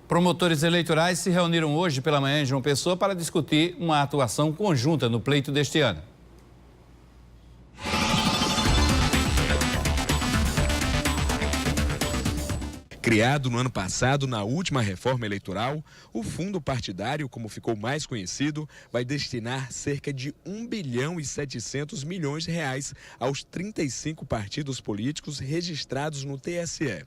Promotores eleitorais se reuniram hoje pela manhã em João Pessoa para discutir uma atuação conjunta no pleito deste ano. Criado no ano passado, na última reforma eleitoral, o fundo partidário, como ficou mais conhecido, vai destinar cerca de 1 bilhão e 700 milhões de reais aos 35 partidos políticos registrados no TSE.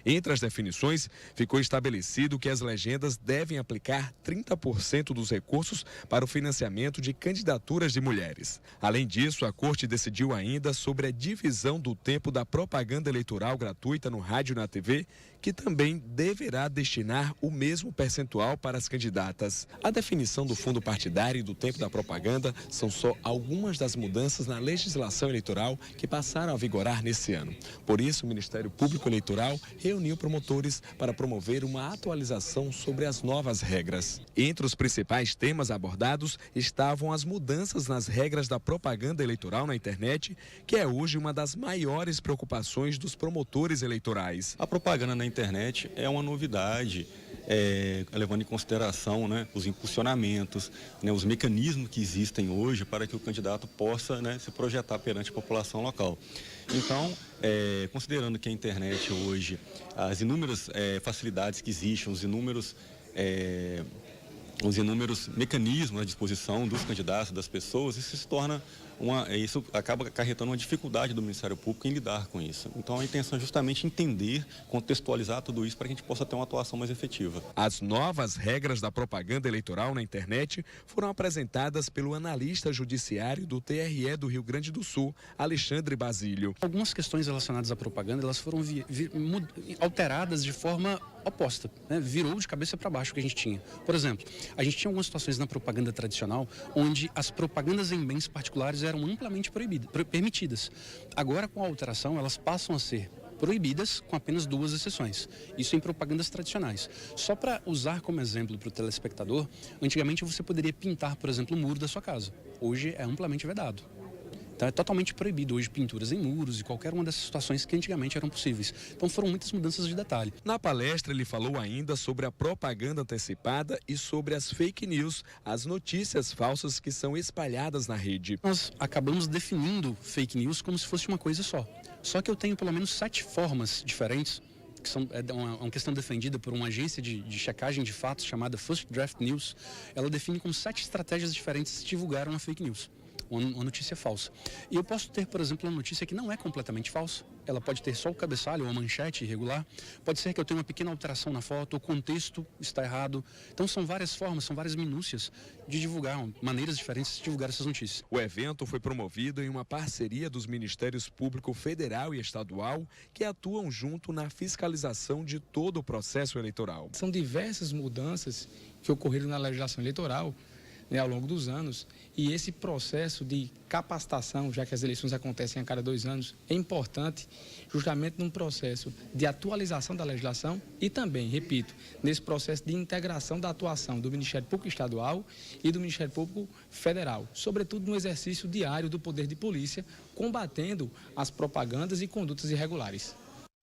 Entre as definições, ficou estabelecido que as legendas devem aplicar 30% dos recursos para o financiamento de candidaturas de mulheres. Além disso, a Corte decidiu ainda sobre a divisão do tempo da propaganda eleitoral gratuita no rádio e na TV, que também deverá destinar o mesmo percentual para as candidatas. A definição do fundo partidário e do tempo da propaganda são só algumas das mudanças na legislação eleitoral que passaram a vigorar nesse ano. Por isso, o Ministério Público Eleitoral reuniu promotores para promover uma atualização sobre as novas regras. Entre os principais temas abordados estavam as mudanças nas regras da propaganda eleitoral na internet, que é hoje uma das maiores preocupações dos promotores eleitorais. A propaganda na internet é uma novidade, levando em consideração, os impulsionamentos, os mecanismos que existem hoje para que o candidato possa, se projetar perante a população local. Então, considerando que a internet hoje, as inúmeras facilidades que existem, os inúmeros mecanismos à disposição dos candidatos, das pessoas, isso acaba acarretando uma dificuldade do Ministério Público em lidar com isso. Então a intenção é justamente entender, contextualizar tudo isso para que a gente possa ter uma atuação mais efetiva. As novas regras da propaganda eleitoral na internet foram apresentadas pelo analista judiciário do TRE do Rio Grande do Sul, Alexandre Basílio. Algumas questões relacionadas à propaganda, elas foram alteradas de forma oposta, virou de cabeça para baixo o que a gente tinha. Por exemplo, a gente tinha algumas situações na propaganda tradicional onde as propagandas em bens particulares eram amplamente permitidas. Agora, com a alteração, elas passam a ser proibidas com apenas 2 exceções. Isso em propagandas tradicionais. Só para usar como exemplo para o telespectador, antigamente você poderia pintar, por exemplo, o muro da sua casa. Hoje é amplamente vedado. Então é totalmente proibido hoje pinturas em muros e qualquer uma dessas situações que antigamente eram possíveis. Então foram muitas mudanças de detalhe. Na palestra ele falou ainda sobre a propaganda antecipada e sobre as fake news, as notícias falsas que são espalhadas na rede. Nós acabamos definindo fake news como se fosse uma coisa só. Só que eu tenho pelo menos 7 formas diferentes, que é uma questão defendida por uma agência de checagem de fatos chamada First Draft News. Ela define como 7 estratégias diferentes de divulgar uma fake news. Uma notícia falsa. E eu posso ter, por exemplo, uma notícia que não é completamente falsa. Ela pode ter só o cabeçalho ou a manchete irregular. Pode ser que eu tenha uma pequena alteração na foto, o contexto está errado. Então são várias formas, são várias minúcias de divulgar, maneiras diferentes de divulgar essas notícias. O evento foi promovido em uma parceria dos Ministérios Público Federal e Estadual, que atuam junto na fiscalização de todo o processo eleitoral. São diversas mudanças que ocorreram na legislação eleitoral ao longo dos anos, e esse processo de capacitação, já que as eleições acontecem a cada 2 anos, é importante justamente num processo de atualização da legislação e também, repito, nesse processo de integração da atuação do Ministério Público Estadual e do Ministério Público Federal, sobretudo no exercício diário do poder de polícia, combatendo as propagandas e condutas irregulares.